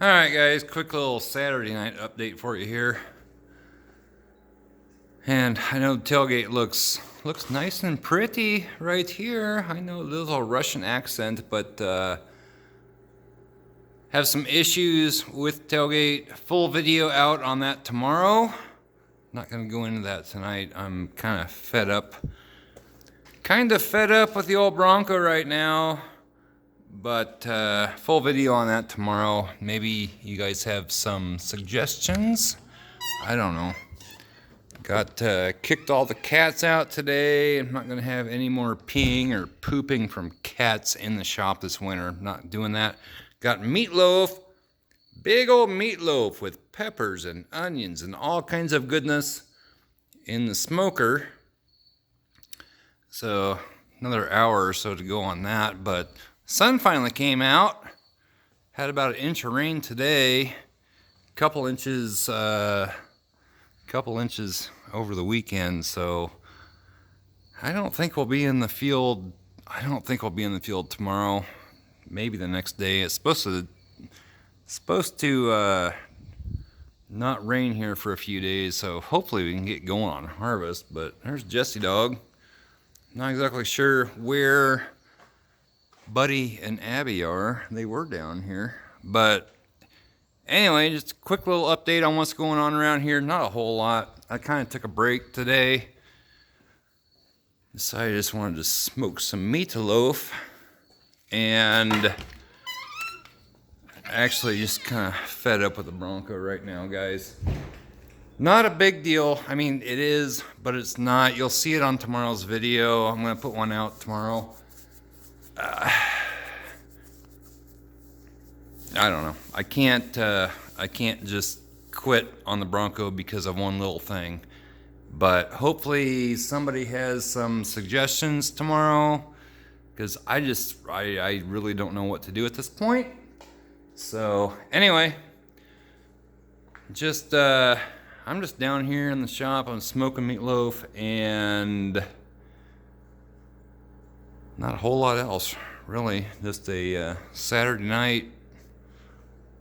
Alright guys, quick little Saturday night update for you here. And I know the tailgate looks nice and pretty right here. I know a little Russian accent, but have some issues with tailgate. Full video out on that tomorrow. Not gonna go into that tonight. I'm kind of fed up with the old Bronco right now. But full video on that tomorrow. Maybe you guys have some suggestions. I don't know. Got kicked all the cats out today. I'm not gonna have any more peeing or pooping from cats in the shop this winter. I'm not doing that. Got meatloaf, big old meatloaf with peppers and onions and all kinds of goodness in the smoker. So another hour or so to go on that, but sun finally came out. Had about an inch of rain today. Couple inches over the weekend. So I don't think we'll be in the field. Tomorrow. Maybe the next day. It's supposed to not rain here for a few days. So hopefully we can get going on harvest. But there's Jesse dog. Not exactly sure where Buddy and Abby are. They were down here. But anyway, just a quick little update on what's going on around here. Not a whole lot. I kind of took a break today. Decided I just wanted to smoke some meatloaf. And actually just kind of fed up with the Bronco right now, guys. Not a big deal. I mean, it is, but it's not. You'll see it on tomorrow's video. I'm going to put one out tomorrow. I don't know. I can't just quit on the Bronco because of one little thing. But hopefully somebody has some suggestions tomorrow, because I really don't know what to do at this point. So anyway, I'm just down here in the shop. I'm smoking meatloaf and not a whole lot else, really. Just a Saturday night.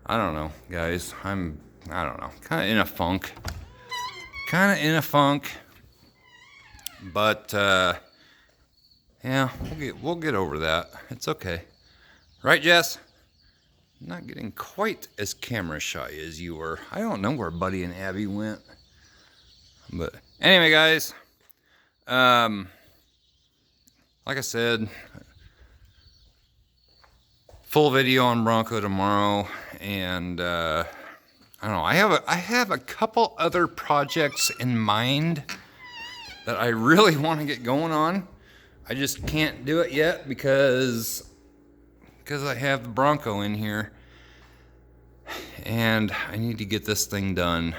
I don't know, guys. I don't know. Kind of in a funk. But yeah, we'll get over that. It's okay, right, Jess? Not getting quite as camera shy as you were. I don't know where Buddy and Abby went. But anyway, guys. Like I said, full video on Bronco tomorrow, and I don't know. I have a couple other projects in mind that I really want to get going on. I just can't do it yet because I have the Bronco in here, and I need to get this thing done.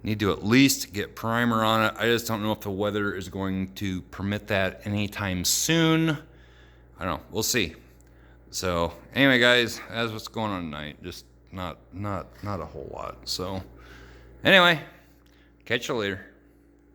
Need to at least get primer on it. I just don't know if the weather is going to permit that anytime soon. I don't know. We'll see. So anyway, guys, that's what's going on tonight. Just not a whole lot. So anyway, catch you later.